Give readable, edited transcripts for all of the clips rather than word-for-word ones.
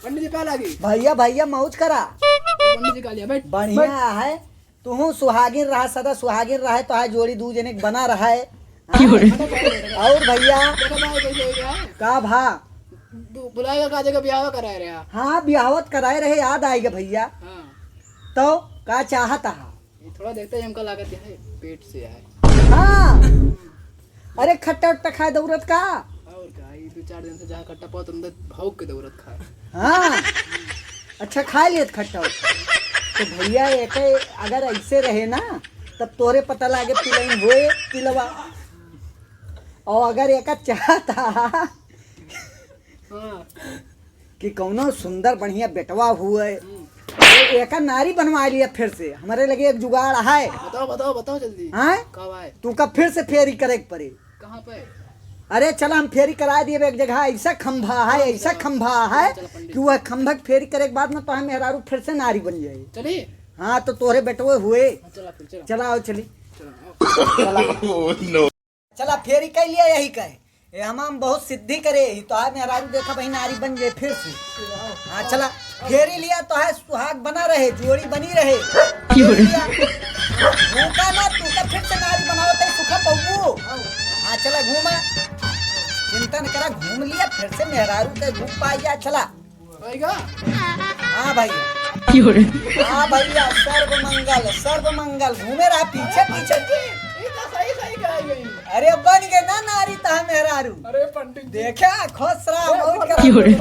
पंडित जी कहाँ लागी? भैया भैया मौज करा। पंडित जी कहाँ लिया? बैठ बढ़िया है। तू सुहागिन रहा, सदा सुहागिन रहा है तो है जोड़ी दू जने के बना रहा है। और भैया का भा बुलाएगा का जगह ब्याह कराए रहा। हाँ ब्याहवत कराए रहे, याद आएगा भैया। हाँ तो का चाहता है? ये थोड़ा देखते हैं हमका लागत है पेट से है। हाँ अरे खट्टा उट्टा खाए दौरत का। और का ये 2-4 दिन से जहाँ खट्टा पाओ तुम भाव के दौरत खाए। हाँ अच्छा खा लिया खट्टा उट्टा। तो भैया एक अगर ऐसे रहे ना तब तोरे पता लागे पिलाइन होए पिलवा। और अगर एक चाहता हाँ कि कौनो सुंदर बढ़िया बेटवा हुए तो एक नारी बनवा लिया फिर से। हमारे लगे एक जुगाड़ है। बताओ बताओ बताओ जल्दी। हाँ कब आए? तू का फिर से फेरी करे के पड़े। कहाँ पे? अरे चला हम फेरी करा दिए एक जगह। ऐसा खंभा है, ऐसा खंभा है कि वह खंभा की फेरी करे के बाद में तो हम मेहरारू फिर से नारी बन जाए। चलिए हाँ तो तोरे बेटवे हुए। चला फिर चला चला आओ चली चला। चला फेरी कर लिया यही कहे ये हम बहुत सिद्धि करे ही तो आज मेहरारू देखा भाई नारी बन जाए फिर से। हाँ चला फेरी लिया तो है सुहाग बना रहे, जोड़ी बनी रहे। भूखा ना तू का फिर से नारी बनाओ तो सुखा पब्बू। हाँ चला घूमा, चिंता न करा, घूम लिया फिर से मेहरारू के घूम पाइया। चला आएगा? हाँ भैया हाँ भैया सर्व मंगल घूमे रहा पीछे पीछे। ये तो सही सही कराई गई। अरे बन गए ना नारी तहा मेहरारू। अरे पंडित जी देखा खुश रहा बहुत करा। जोड़ी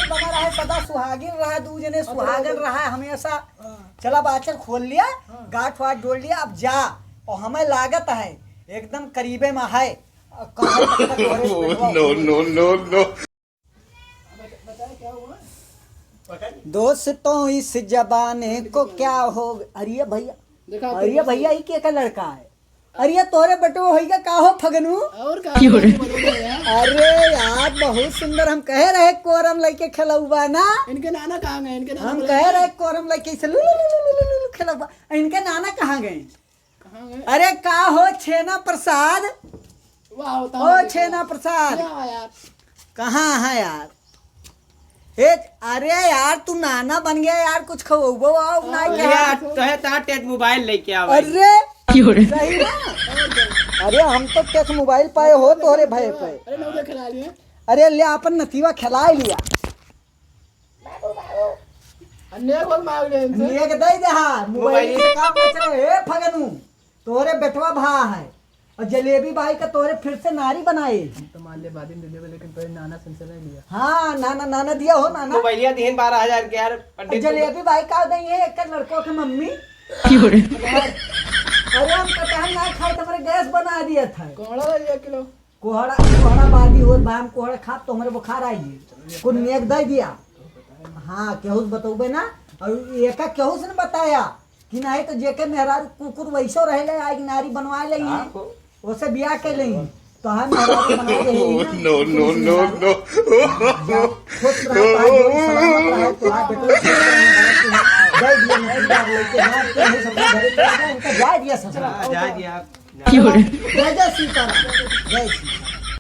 बना रहा है, सदा सुहागिन रहा, दू जने सुहागन रहा है हमेशा। चला बाचर खोल लिया, गांठ वाट जोड़ लिया, अब जा। और हमें लागत है एकदम करीबे में है। No no no no. दोस्तों इस जमाने को क्या हो। अरे भैया देखा अरे भैया ये क्या लड़का है? अरे तोरे बेटो होइगा का हो फगनू? और का अरे यार बहुत सुंदर। हम कहे रहे कोरम लेके खेलौबा ना। इनके नाना कहाँ गए? इनके नाना हम कहे रहे कोरम लेके खेलौबा। इनके नाना कहाँ गए? कहाँ गए? अरे का हो छेना प्रसाद? वाह होता ओ छेना प्रसाद यार कहाँ है यार? अरे यार तू नाना बन गया यार, कुछ खवो आओ ना यार। तो है ता टेट मोबाइल लेके आवा। अरे सही ना। अरे हम तो टच मोबाइल पाए हो तोरे भय पे। अरे नौजे खिला लिए। अरे ले अपन नतीवा खिला लिया। अन्य कौन मांग रहे इनसे? एक दे दे हाँ मोबाइल से काम न चले। हे फगनू तोरे बेटवा भा है और जलेबी बाई का तोरे फिर से नारी बनाए। तो मान ले बाद में दे देवे लेकिन पहले नाना से नहीं लिया। हाँ नाना दिया हो नाना। मोबाइलिया दिहन 12,000 के यार पंडित। जलेबी बाई का देंगे एक लड़कों की मम्मी। अरे हम कटहल ना खाए तो हमारे गैस बना दिया था। कोहड़ा ले लिया किलो। कोहड़ा बादी हो भाई हम कोहड़ा खा तो हमारे बुखार आएगी। कुछ नेक दे दिया। हाँ केहू बतौबे ना। और एक केहू से न बताया कि नहीं तो जेके मेहरारू कुकुर वैसो रहे आई नारी बनवा ले उसे ब्याह के ले तो हम मेहरारू बना दे। No no no no. खुश रहा सलामत रहा तो हां बेटो जय दिया नहीं लेके हां के है सब घरे उनका जय दिया सब जा दिया। जय जय सीताराम जय श्री